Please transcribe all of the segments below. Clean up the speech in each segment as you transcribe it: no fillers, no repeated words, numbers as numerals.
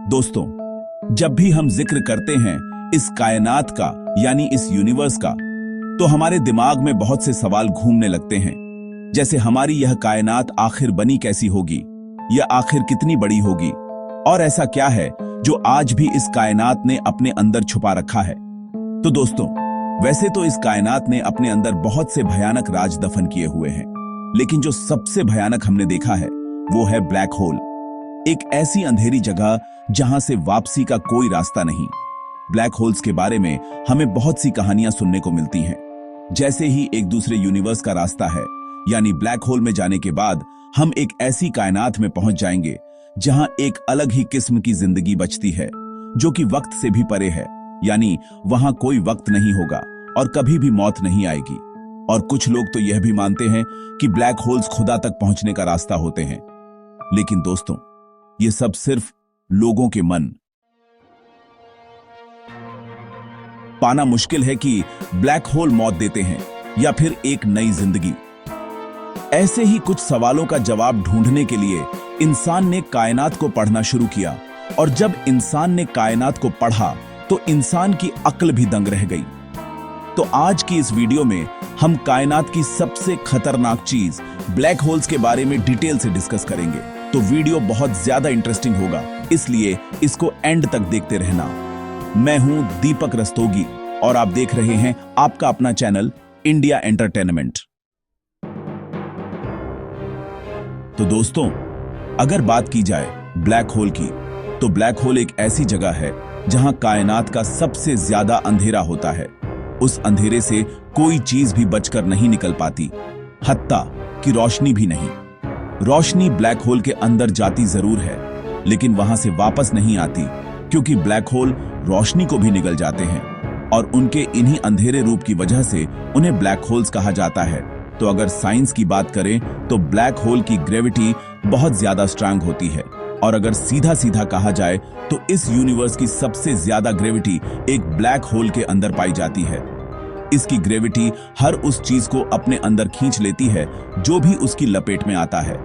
दोस्तों, जब भी हम जिक्र करते हैं इस कायनात का यानी इस यूनिवर्स का, तो हमारे दिमाग में बहुत से सवाल घूमने लगते हैं। जैसे हमारी यह कायनात आखिर बनी कैसी होगी, या आखिर कितनी बड़ी होगी, और ऐसा क्या है जो आज भी इस कायनात ने अपने अंदर छुपा रखा है। तो दोस्तों, वैसे तो इस कायनात ने अपने अंदर बहुत से भयानक राज दफन किए हुए हैं, लेकिन जो सबसे भयानक हमने देखा है वो है ब्लैक होल। एक ऐसी अंधेरी जगह जहां से वापसी का कोई रास्ता नहीं। ब्लैक होल्स के बारे में हमें बहुत सी कहानियां सुनने को मिलती हैं। जैसे ही एक दूसरे यूनिवर्स का रास्ता है, यानी ब्लैक होल में जाने के बाद हम एक ऐसी कायनात में पहुंच जाएंगे जहां एक अलग ही किस्म की जिंदगी बचती है, जो कि वक्त से भी परे है। यानी वहां कोई वक्त नहीं होगा और कभी भी मौत नहीं आएगी। और कुछ लोग तो यह भी मानते हैं कि ब्लैक होल्स खुदा तक पहुंचने का रास्ता होते हैं। लेकिन दोस्तों, ये सब सिर्फ लोगों के मन। पाना मुश्किल है कि ब्लैक होल मौत देते हैं या फिर एक नई जिंदगी। ऐसे ही कुछ सवालों का जवाब ढूंढने के लिए इंसान ने कायनात को पढ़ना शुरू किया, और जब इंसान ने कायनात को पढ़ा तो इंसान की अक्ल भी दंग रह गई। तो आज की इस वीडियो में हम कायनात की सबसे खतरनाक चीज ब्लैक होल्स के बारे में डिटेल से डिस्कस करेंगे। तो वीडियो बहुत ज्यादा इंटरेस्टिंग होगा, इसलिए इसको एंड तक देखते रहना। मैं हूं दीपक रस्तोगी और आप देख रहे हैं आपका अपना चैनल इंडिया एंटरटेनमेंट। तो दोस्तों, अगर बात की जाए ब्लैक होल की, तो ब्लैक होल एक ऐसी जगह है जहां कायनात का सबसे ज्यादा अंधेरा होता है। उस अंधेरे से कोई चीज भी बचकर नहीं निकल पाती, हत्ता कि रोशनी भी नहीं। रोशनी ब्लैक होल के अंदर जाती जरूर है, लेकिन वहां से वापस नहीं आती, क्योंकि ब्लैक होल रोशनी को भी निगल जाते हैं, और उनके इन्हीं अंधेरे रूप की वजह से उन्हें ब्लैक होल्स कहा जाता है। तो अगर साइंस की बात करें तो ब्लैक होल की ग्रेविटी बहुत ज्यादा स्ट्रांग होती है, और अगर सीधा सीधा कहा जाए तो इस यूनिवर्स की सबसे ज्यादा ग्रेविटी एक ब्लैक होल के अंदर पाई जाती है। इसकी ग्रेविटी हर उस चीज को अपने अंदर खींच लेती है जो भी उसकी लपेट में आता है,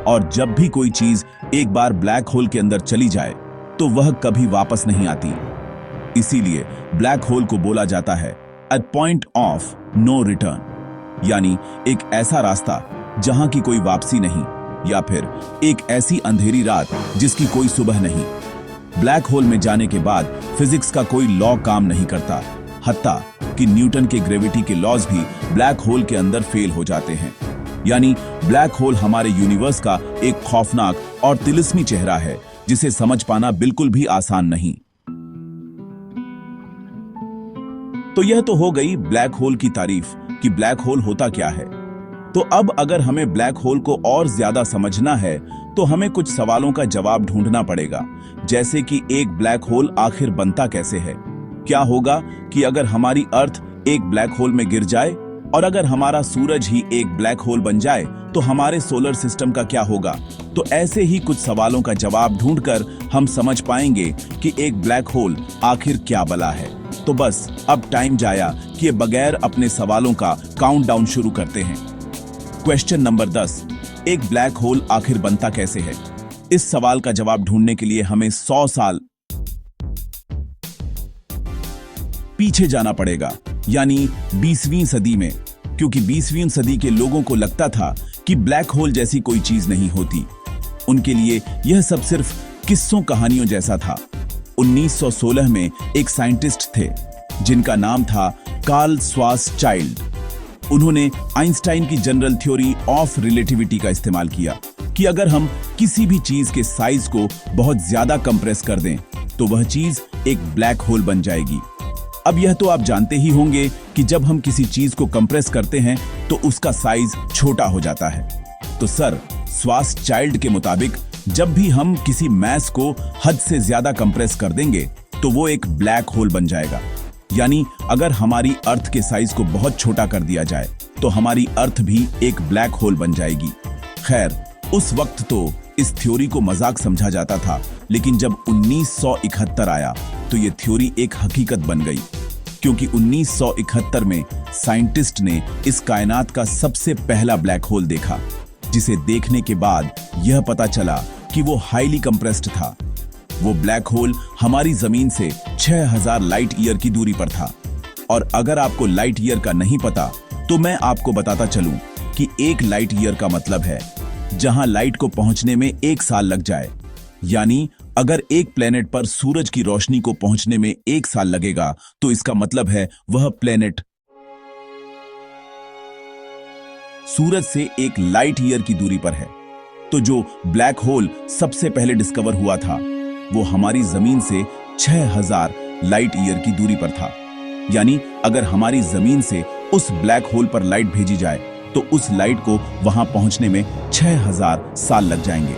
और जब भी कोई चीज एक बार ब्लैक होल के अंदर चली जाए तो वह कभी वापस नहीं आती। इसीलिए ब्लैक होल को बोला जाता है at point of no return, यानी एक ऐसा रास्ता जहां की कोई वापसी नहीं, या फिर एक ऐसी अंधेरी रात जिसकी कोई सुबह नहीं। ब्लैक होल में जाने के बाद फिजिक्स का कोई लॉ काम नहीं करता, हत्ता कि न्यूटन के ग्रेविटी के लॉज भी ब्लैक होल के अंदर फेल हो जाते हैं। यानी ब्लैक होल हमारे यूनिवर्स का एक खौफनाक और तिलिस्मी चेहरा है, जिसे समझ पाना बिल्कुल भी आसान नहीं। तो यह तो हो गई ब्लैक होल की तारीफ कि ब्लैक होल होता क्या है। तो अब अगर हमें ब्लैक होल को और ज्यादा समझना है तो हमें कुछ सवालों का जवाब ढूंढना पड़ेगा। जैसे कि एक ब्लैक होल आखिर बनता कैसे है? क्या होगा कि अगर हमारी अर्थ एक ब्लैक होल में गिर जाए, और अगर हमारा सूरज ही एक ब्लैक होल बन जाए तो हमारे सोलर सिस्टम का क्या होगा? तो ऐसे ही कुछ सवालों का जवाब ढूंढकर हम समझ पाएंगे कि एक ब्लैक होल आखिर क्या बला है। तो बस अब टाइम जाया कि बगैर अपने सवालों का काउंटडाउन शुरू करते हैं। क्वेश्चन नंबर 10, एक ब्लैक होल आखिर बनता कैसे है? इस सवाल का जवाब ढूंढने के लिए हमें 100 साल पीछे जाना पड़ेगा, यानी 20वीं सदी में, क्योंकि 20वीं सदी के लोगों को लगता था कि ब्लैक होल जैसी कोई चीज नहीं होती। उनके लिए यह सब सिर्फ किस्सों कहानियों जैसा था। 1916 में एक साइंटिस्ट थे जिनका नाम था कार्ल श्वार्ज़चाइल्ड। उन्होंने आइंस्टाइन की जनरल थ्योरी ऑफ रिलेटिविटी का इस्तेमाल किया कि अगर हम किसी भी चीज के साइज को बहुत ज्यादा कंप्रेस कर दें तो वह चीज एक ब्लैक होल बन जाएगी। अब यह तो आप जानते ही होंगे कि जब हम किसी चीज को कंप्रेस करते हैं तो उसका साइज छोटा हो जाता है। तो सर श्वार्ज़चाइल्ड के मुताबिक जब भी हम किसी मैस को हद से ज्यादा कंप्रेस कर देंगे तो वो एक ब्लैक होल बन जाएगा। यानी अगर हमारी अर्थ के साइज को बहुत छोटा कर दिया जाए तो हमारी अर्थ भी एक ब्लैक होल बन जाएगी। खैर, उस वक्त तो इस थ्योरी को मजाक समझा जाता था, लेकिन जब 1971 आया तो ये थ्योरी एक हकीकत बन गई, क्योंकि 1971 में साइंटिस्ट ने इस कायनात का सबसे पहला ब्लैक होल देखा, जिसे देखने के बाद यह पता चला कि वो हाईली कंप्रेस्ड था। वो ब्लैक होल हमारी जमीन से 6000 लाइट ईयर की दूरी पर था। और अगर आपको लाइट ईयर का नहीं पता तो मैं आपको बताता चलूं कि एक लाइट ईयर का मतलब है जहां लाइट को पहुंचने में 1 साल लग जाए। यानी अगर एक प्लेनेट पर सूरज की रोशनी को पहुंचने में 1 साल लगेगा तो इसका मतलब है वह प्लेनेट सूरज से 1 लाइट ईयर की दूरी पर है। तो जो ब्लैक होल सबसे पहले डिस्कवर हुआ था वो हमारी जमीन से 6000 लाइट ईयर की दूरी पर था। यानी अगर हमारी जमीन से उस ब्लैक होल पर लाइट भेजी जाए तो उस लाइट को वहां पहुंचने में 6000 साल लग जाएंगे।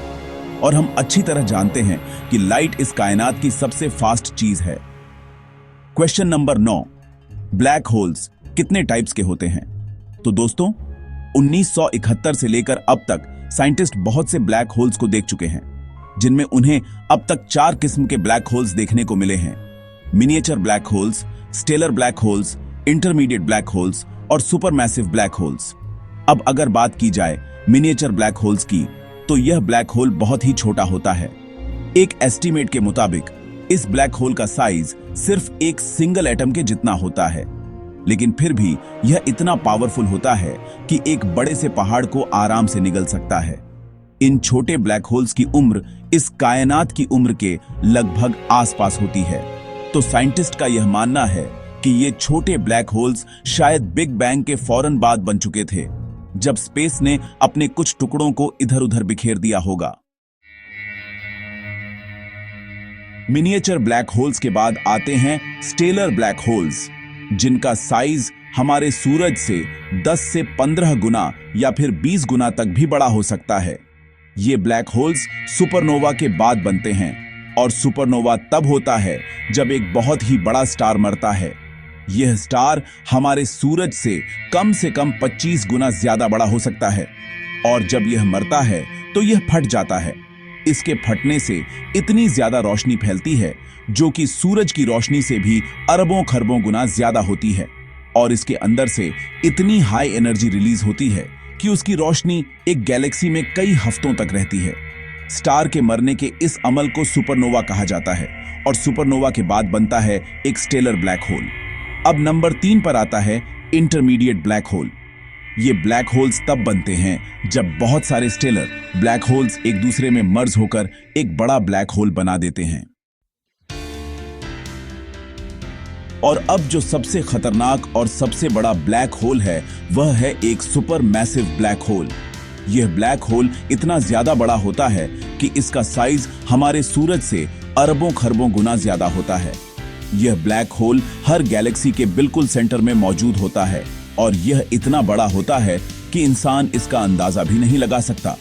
और हम अच्छी तरह जानते हैं कि लाइट इस कायनात की सबसे फास्ट चीज है। क्वेश्चन नंबर 9, ब्लैक होल्स कितने टाइप्स के होते हैं? तो दोस्तों 1971 से लेकर अब तक साइंटिस्ट बहुत से ब्लैक होल्स को देख चुके हैं, जिनमें उन्हें अब तक 4 किस्म के ब्लैक होल्स देखने को मिले हैं: miniature black holes, stellar black holes, intermediate black holes और सुपरमैसिव ब्लैक होल्स। अब अगर बात की जाए मिनिएचर ब्लैक होल्स की, तो यह ब्लैक होल बहुत ही छोटा होता है। एक एस्टीमेट के मुताबिक इस ब्लैक होल का साइज सिर्फ एक सिंगल एटम के जितना होता है, लेकिन फिर भी यह इतना पावरफुल होता है कि एक बड़े से पहाड़ को आराम से निगल सकता है। इन छोटे ब्लैक होल्स की उम्र इस कायनात की उम्र के लगभग आसपास होती है। तो साइंटिस्ट का यह मानना है कि ये छोटे ब्लैक होल्स शायद बिग बैंग के फौरन बाद बन चुके थे, जब स्पेस ने अपने कुछ टुकड़ों को इधर उधर बिखेर दिया होगा। मिनिएचर ब्लैक होल्स के बाद आते हैं स्टेलर ब्लैक होल्स, जिनका साइज हमारे सूरज से 10 से 15 गुना या फिर 20 गुना तक भी बड़ा हो सकता है। ये ब्लैक होल्स सुपरनोवा के बाद बनते हैं, और सुपरनोवा तब होता है जब एक बहुत ही बड़ा स्टार मरता है। यह स्टार हमारे सूरज से कम 25 गुना ज्यादा बड़ा हो सकता है, और जब यह मरता है तो यह फट जाता है। इसके फटने से इतनी ज्यादा रोशनी फैलती है जो कि सूरज की रोशनी से भी अरबों खरबों गुना ज्यादा होती है, और इसके अंदर से इतनी हाई एनर्जी रिलीज होती है कि उसकी रोशनी एक गैलेक्सी में कई हफ्तों तक रहती है। स्टार के मरने के इस अमल को सुपरनोवा कहा जाता है, और सुपरनोवा के बाद बनता है एक स्टेलर ब्लैक होल। अब नंबर 3 पर आता है इंटरमीडिएट ब्लैक होल। ये ब्लैक होल्स तब बनते हैं जब बहुत सारे स्टेलर ब्लैक होल्स एक दूसरे में मर्ज होकर एक बड़ा ब्लैक होल बना देते हैं। और अब जो सबसे खतरनाक और सबसे बड़ा ब्लैक होल है वह है एक सुपर मैसिव ब्लैक होल। यह ब्लैक होल इतना ज्यादा बड़ा होता है कि इसका साइज हमारे सूरज से अरबों खरबों गुना ज्यादा होता है। यह ब्लैक होल हर गैलेक्सी के बिल्कुल सेंटर में मौजूद होता है, और यह इतना बड़ा होता है कि इंसान इसका अंदाजा भी नहीं लगा सकता।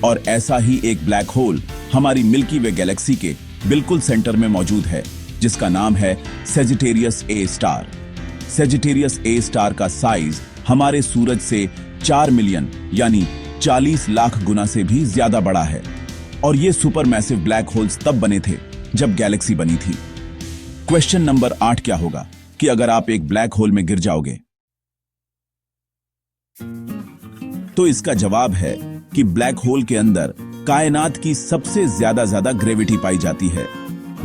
और ऐसा ही एक ब्लैक होल हमारी मिल्की वे गैलेक्सी के बिल्कुल सेंटर में मौजूद है, जिसका नाम है Sagittarius A star. Sagittarius A star का साइज हमारे सूरज से 4 मिलियन यानी 40 लाख गुना से भी ज्यादा बड़ा है। और ये सुपर मैसिव ब्लैक होल्स तब बने थे जब गैलेक्सी बनी थी। क्वेश्चन नंबर 8 क्या होगा कि अगर आप एक ब्लैक होल में गिर जाओगे? तो इसका जवाब है कि ब्लैक होल के अंदर कायनात की सबसे ज्यादा ग्रेविटी पाई जाती है।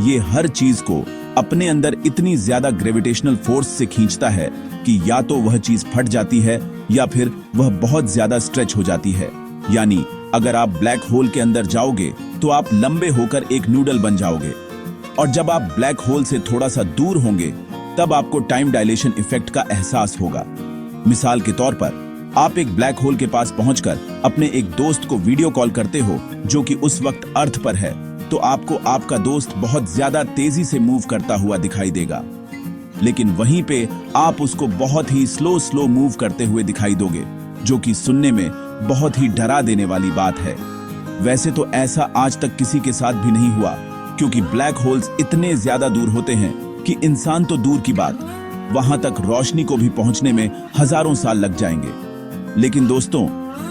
ये हर चीज को अपने अंदर इतनी ज्यादा ग्रेविटेशनल फोर्स से खींचता है कि या तो वह चीज फट जाती है या फिर वह बहुत ज्यादा स्ट्रेच हो जाती है। यानी अगर आप ब्लैक होल के अंदर जाओगे तो आप लंबे होकर एक नूडल बन जाओगे, और जब आप ब्लैक होल से थोड़ा सा दूर होंगे तब आपको टाइम डायलेशन इफेक्ट का एहसास होगा। मिसाल के तौर पर आप एक ब्लैक होल के पास पहुंचकर अपने एक दोस्त को वीडियो कॉल करते हो जो कि उस वक्त अर्थ पर है, तो आपको आपका दोस्त बहुत ज्यादा तेजी से मूव करता हुआ दिखाई देगा, लेकिन वहीं पे आप उसको बहुत ही स्लो मूव करते हुए दिखाई दोगे, जो कि सुनने में बहुत ही डरा देने वाली बात है। वैसे तो ऐसा आज तक किसी के साथ भी नहीं हुआ, क्योंकि ब्लैक होल्स इतने ज्यादा दूर होते हैं कि इंसान तो दूर की बात, वहां तक रोशनी को भी पहुंचने में हजारों साल लग जाएंगे। लेकिन दोस्तों,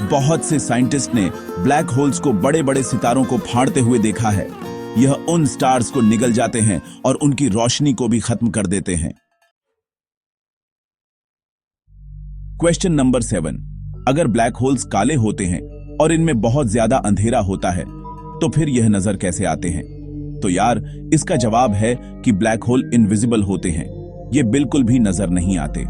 बहुत से साइंटिस्ट ने ब्लैक होल्स को बड़े बड़े सितारों को फाड़ते हुए देखा है। यह उन स्टार्स को निगल जाते हैं और उनकी रोशनी को भी खत्म कर देते हैं। क्वेश्चन नंबर 7, अगर ब्लैक होल्स काले होते हैं और इनमें बहुत ज्यादा अंधेरा होता है तो फिर यह नजर कैसे आते हैं? तो यार इसका जवाब है कि ब्लैक होल इनविजिबल होते हैं। ये बिल्कुल भी नजर नहीं आते।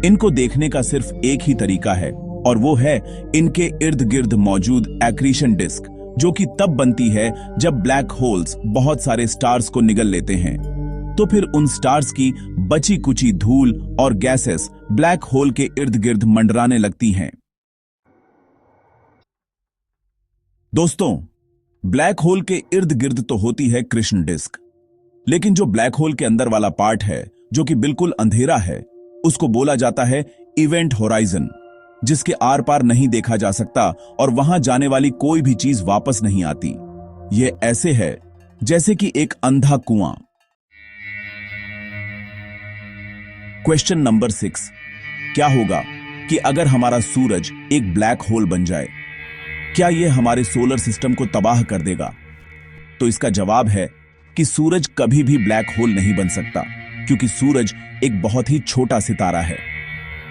इनको देखने का सिर्फ एक ही तरीका है और वो है इनके इर्द गिर्द मौजूद एक्रीशन डिस्क, जो कि तब बनती है जब ब्लैक होल्स बहुत सारे स्टार्स को निगल लेते हैं। तो फिर उन स्टार्स की बची कुची धूल और गैसेस ब्लैक होल के इर्द गिर्द मंडराने लगती हैं। दोस्तों, ब्लैक होल के इर्द गिर्द तो होती है कृष्ण डिस्क, लेकिन जो ब्लैक होल के अंदर वाला पार्ट है जो कि बिल्कुल अंधेरा है, उसको बोला जाता है इवेंट होराइजन, जिसके आर पार नहीं देखा जा सकता और वहां जाने वाली कोई भी चीज वापस नहीं आती। यह ऐसे है जैसे कि एक अंधा कुआं। क्वेश्चन नंबर 6, क्या होगा कि अगर हमारा सूरज एक ब्लैक होल बन जाए? क्या यह हमारे सोलर सिस्टम को तबाह कर देगा? तो इसका जवाब है कि सूरज कभी भी ब्लैक होल नहीं बन सकता, क्योंकि सूरज एक बहुत ही छोटा सितारा है।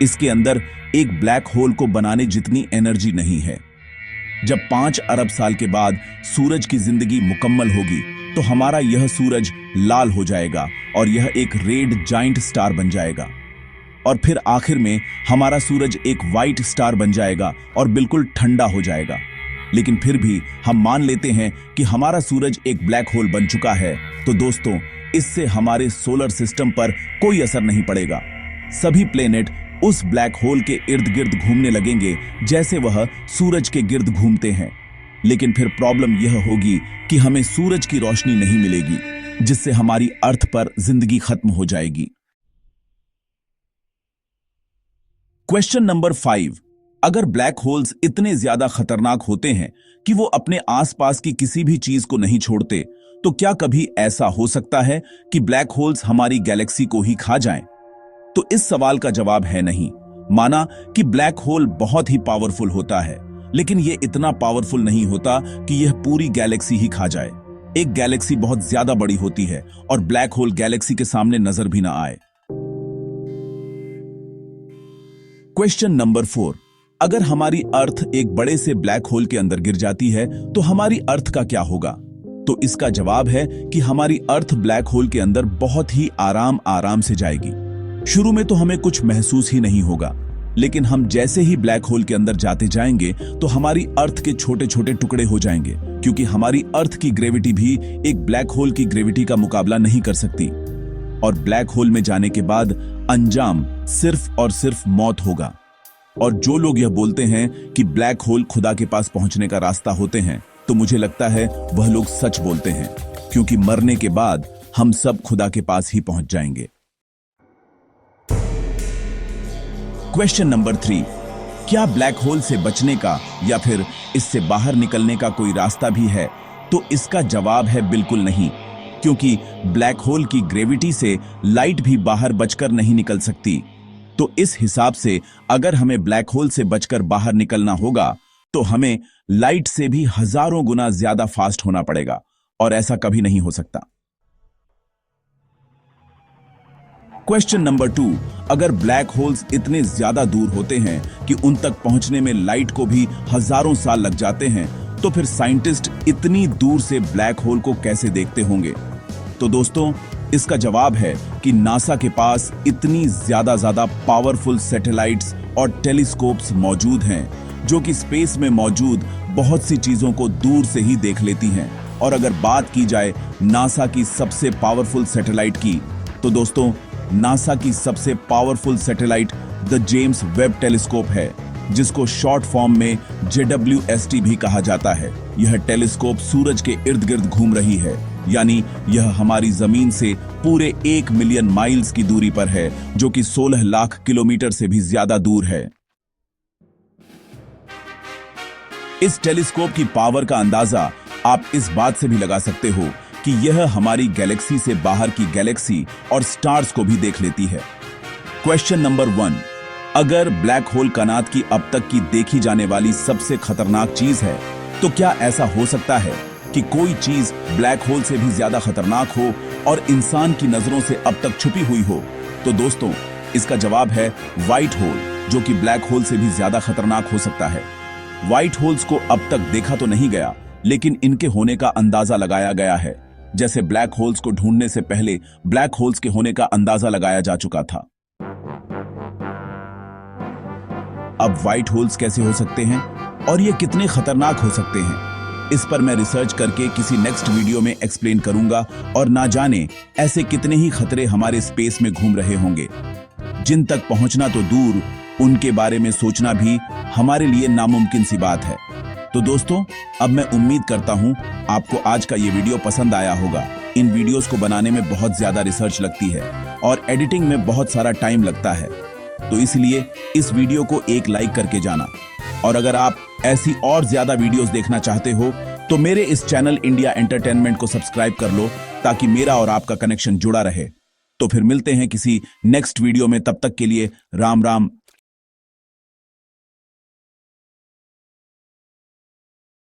इसके अंदर एक ब्लैक होल को बनाने जितनी एनर्जी नहीं है। जब 5 अरब साल के बाद सूरज की जिंदगी मुकम्मल होगी तो हमारा यह सूरज लाल हो जाएगा और यह एक रेड जाइंट स्टार बन जाएगा। और फिर आखिर में हमारा सूरज एक वाइट स्टार बन जाएगा और बिल्कुल ठंडा हो जाएगा। लेकिन फिर भी हम मान लेते हैं कि हमारा सूरज एक ब्लैक होल बन चुका है। तो दोस्तों, इससे हमारे सोलर सिस्टम पर कोई असर नहीं पड़ेगा। सभी प्लेनेट उस ब्लैक होल के इर्द गिर्द घूमने लगेंगे जैसे वह सूरज के गिर्द घूमते हैं। लेकिन फिर प्रॉब्लम यह होगी कि हमें सूरज की रोशनी नहीं मिलेगी, जिससे हमारी अर्थ पर जिंदगी खत्म हो जाएगी। क्वेश्चन नंबर 5, अगर ब्लैक होल्स इतने ज्यादा खतरनाक होते हैं कि वो अपने आसपास की किसी भी चीज को नहीं छोड़ते, तो क्या कभी ऐसा हो सकता है कि ब्लैक होल्स हमारी गैलेक्सी को ही खा जाएं? तो इस सवाल का जवाब है नहीं। माना कि ब्लैक होल बहुत ही पावरफुल होता है, लेकिन यह इतना पावरफुल नहीं होता कि यह पूरी गैलेक्सी ही खा जाए। एक गैलेक्सी बहुत ज्यादा बड़ी होती है और ब्लैक होल गैलेक्सी के सामने नजर भी ना आए। क्वेश्चन नंबर 4, अगर हमारी अर्थ एक बड़े से ब्लैक होल के अंदर गिर जाती है तो हमारी अर्थ का क्या होगा? तो इसका जवाब है कि हमारी अर्थ ब्लैक होल के अंदर बहुत ही आराम से जाएगी। शुरू में तो हमें कुछ महसूस ही नहीं होगा, लेकिन हम जैसे ही ब्लैक होल के अंदर जाते जाएंगे तो हमारी अर्थ के छोटे छोटे टुकड़े हो जाएंगे, क्योंकि हमारी अर्थ की ग्रेविटी भी एक ब्लैक होल की ग्रेविटी का मुकाबला नहीं कर सकती। और ब्लैक होल में जाने के बाद अंजाम सिर्फ और सिर्फ मौत होगा। और जो लोग यह बोलते हैं कि ब्लैक होल खुदा के पास पहुंचने का रास्ता होते हैं, तो मुझे लगता है वह लोग सच बोलते हैं, क्योंकि मरने के बाद हम सब खुदा के पास ही पहुंच जाएंगे। क्वेश्चन नंबर 3, क्या ब्लैक होल से बचने का या फिर इससे बाहर निकलने का कोई रास्ता भी है? तो इसका जवाब है बिल्कुल नहीं, क्योंकि ब्लैक होल की ग्रेविटी से लाइट भी बाहर बचकर नहीं निकल सकती। तो इस हिसाब से अगर हमें ब्लैक होल से बचकर बाहर निकलना होगा तो हमें लाइट से भी हजारों गुना ज्यादा फास्ट होना पड़ेगा, और ऐसा कभी नहीं हो सकता। क्वेश्चन नंबर 2, अगर ब्लैक होल्स इतने ज्यादा दूर होते हैं कि उन तक पहुंचने में लाइट को भी हजारों साल लग जाते हैं, तो फिर साइंटिस्ट इतनी दूर से ब्लैक होल को कैसे देखते होंगे? तो दोस्तों, इसका जवाब है कि नासा के पास इतनी ज्यादा पावरफुल सैटेलाइट्स और टेलीस्कोप्स मौजूद हैं, जो कि स्पेस में मौजूद बहुत सी चीजों को दूर से ही देख लेती हैं। और अगर बात की जाए नासा की सबसे पावरफुल सैटेलाइट की, तो दोस्तों, नासा की सबसे powerful satellite the James Webb telescope है, जिसको शॉर्ट फॉर्म में JWST भी कहा जाता है। यह टेलीस्कोप सूरज के इर्द गिर्द घूम रही है, यानी यह हमारी जमीन से पूरे 1 मिलियन माइल्स की दूरी पर है, जो कि 16 लाख किलोमीटर से भी ज्यादा दूर है। इस टेलीस्कोप की पावर का अंदाजा आप इस बात से भी लगा सकते हो कि यह हमारी गैलेक्सी से बाहर की गैलेक्सी और स्टार्स को भी देख लेती है। क्वेश्चन नंबर 1, अगर ब्लैक होल कायनात की अब तक की देखी जाने वाली सबसे खतरनाक चीज है, तो क्या ऐसा हो सकता है कि कोई चीज ब्लैक होल से भी ज्यादा खतरनाक हो और इंसान की नजरों से अब तक छुपी हुई हो? तो दोस्तों, इसका जवाब है व्हाइट होल, जो कि ब्लैक होल से भी ज्यादा खतरनाक हो सकता है। व्हाइट होल्स को अब तक देखा तो नहीं गया, लेकिन इनके होने का अंदाजा लगाया गया है। जैसे ब्लैक होल्स को ढूंढने से पहले ब्लैक होल्स के होने का अंदाजा लगाया जा चुका था। अब व्हाइट होल्स कैसे हो सकते हैं और ये कितने खतरनाक हो सकते हैं, इस पर मैं रिसर्च करके किसी नेक्स्ट वीडियो में एक्सप्लेन करूंगा। और ना जाने ऐसे कितने ही खतरे हमारे स्पेस में घूम रहे होंगे, जिन तक पहुंचना तो दूर, उनके बारे में सोचना भी हमारे लिए नामुमकिन सी बात है। तो दोस्तों, अब मैं उम्मीद करता हूं आपको आज का ये वीडियो पसंद आया होगा। इन वीडियोस को बनाने में बहुत ज्यादा रिसर्च लगती है और एडिटिंग में बहुत सारा टाइम लगता है, तो इसलिए इस वीडियो को एक लाइक करके जाना। और अगर आप ऐसी और ज्यादा वीडियोस देखना चाहते हो तो मेरे इस चैनल इंडिया एंटरटेनमेंट को सब्सक्राइब कर लो, ताकि मेरा और आपका कनेक्शन जुड़ा रहे। तो फिर मिलते हैं किसी नेक्स्ट वीडियो में, तब तक के लिए राम राम।